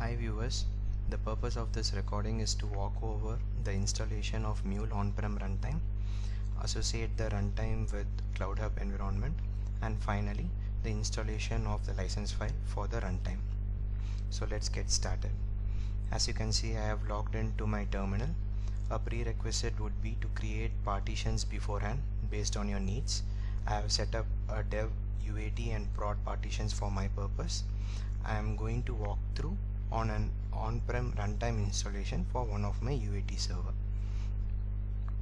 Hi viewers, the purpose of this recording is to walk over the installation of Mule on-prem runtime, associate the runtime with Cloud Hub environment, and finally the installation of the license file for the runtime. So let's get started. As you can see, I have logged into my terminal. A prerequisite would be to create partitions beforehand based on your needs. I have set up a dev, UAT and prod partitions for my purpose. I am going to walk through on an on-prem runtime installation for one of my UAT server.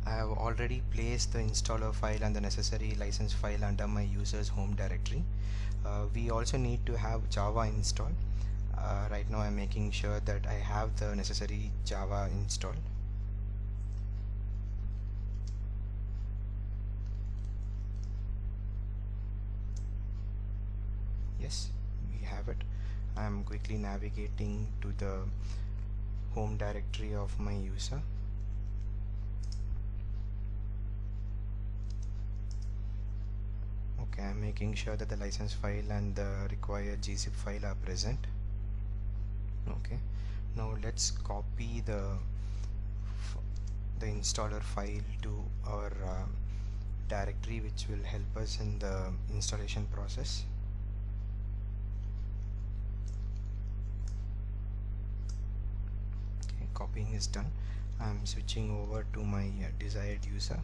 I have already placed the installer file and the necessary license file under my user's home directory. We also need to have Java installed. Right now I'm making sure that I have the necessary Java installed. Yes, we have it. I'm quickly navigating to the home directory of my user. Okay, I'm making sure that the license file and the required gzip file are present. Okay, now let's copy the installer file to our directory, which will help us in the installation process. Okay, copying is done. I'm switching over to my desired user.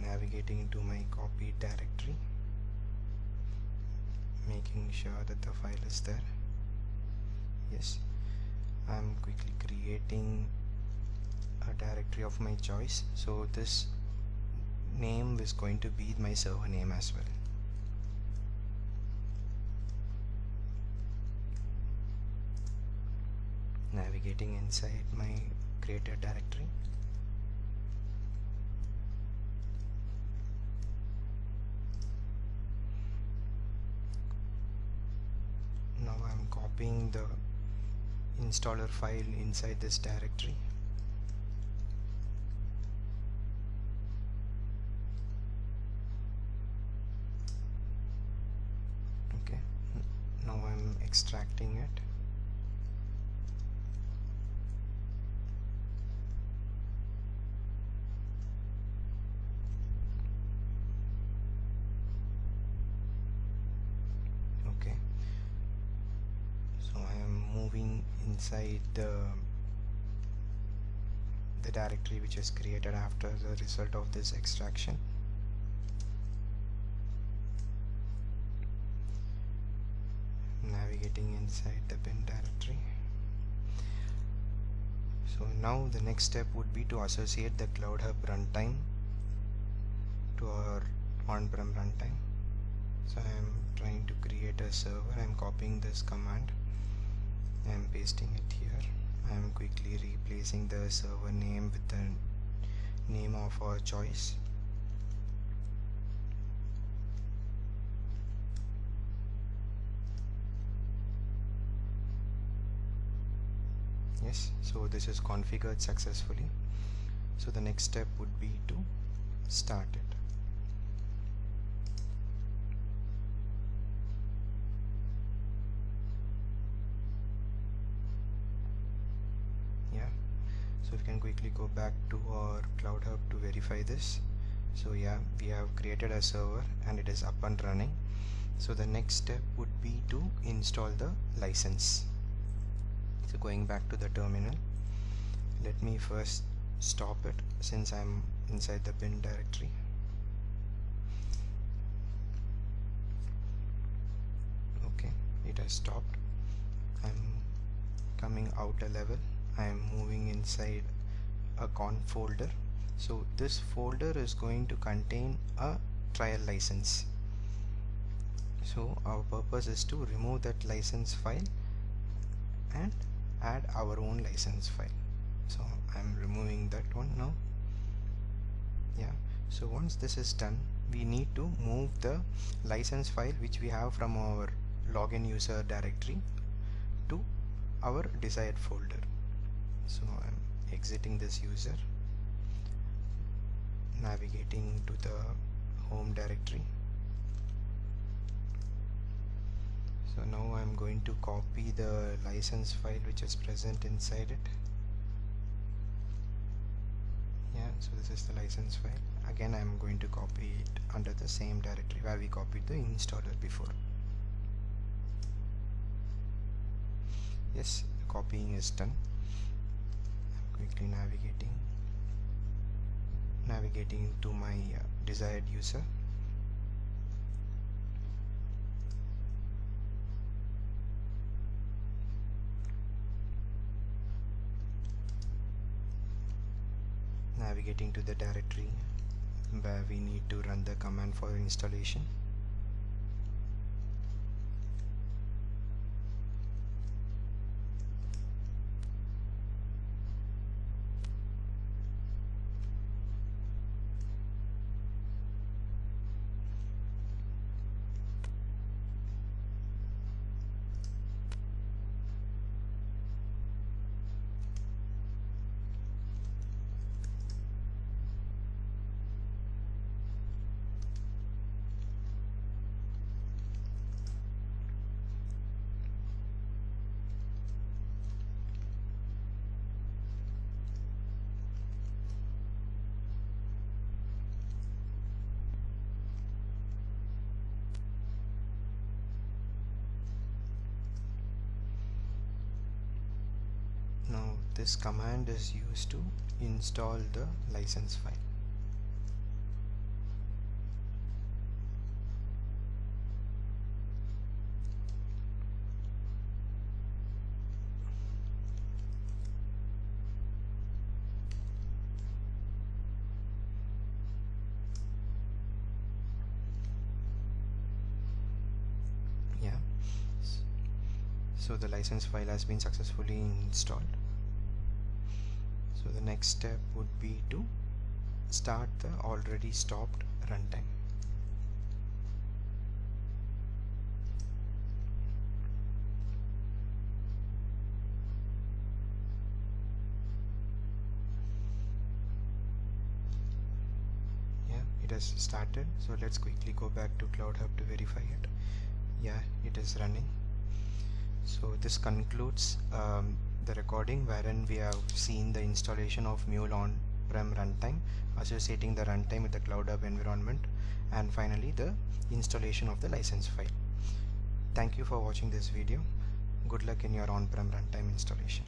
Navigating into my copied directory, making sure that the file is there. Yes, I'm quickly creating a directory of my choice, so this name is going to be my server name as well. Navigating inside my created directory. Now I'm copying the installer file inside this directory. Okay, now I'm extracting it. Okay, so I am moving inside the directory which is created after the result of this extraction. Navigating inside the bin directory. So now the next step would be to associate the Cloud Hub runtime to our on-prem runtime. So I am trying to create a server. I am copying this command, I am pasting it here. I am quickly replacing the server name with the name of our choice. Yes, so this is configured successfully. So the next step would be to start it. So we can quickly go back to our Cloud Hub to verify this. So yeah, we have created a server and it is up and running. So the next step would be to install the license. So going back to the terminal, let me first stop it since I'm inside the bin directory. Okay, it has stopped. I'm coming out a level. I am moving inside a conf folder. So this folder is going to contain a trial license. So our purpose is to remove that license file and add our own license file. So I'm removing that one now. Yeah, so once this is done, we need to move the license file which we have from our login user directory to our desired folder. So I'm exiting this user, navigating to the home directory. So now I'm going to copy the license file which is present inside it. Yeah, so this is the license file. Again, I'm going to copy it under the same directory where we copied the installer before. Yes, the copying is done. I'm quickly navigating to my desired user. Navigating to the directory where we need to run the command for installation. Now this command is used to install the license file. Yeah, so the license file has been successfully installed. So the next step would be to start the already stopped runtime. Yeah, it has started. So let's quickly go back to Cloud Hub to verify it. Yeah, it is running. So this concludes the recording wherein we have seen the installation of Mule on-prem runtime, associating the runtime with the Cloud Hub environment, and finally the installation of the license file. Thank you for watching this video. Good luck in your on-prem runtime installation.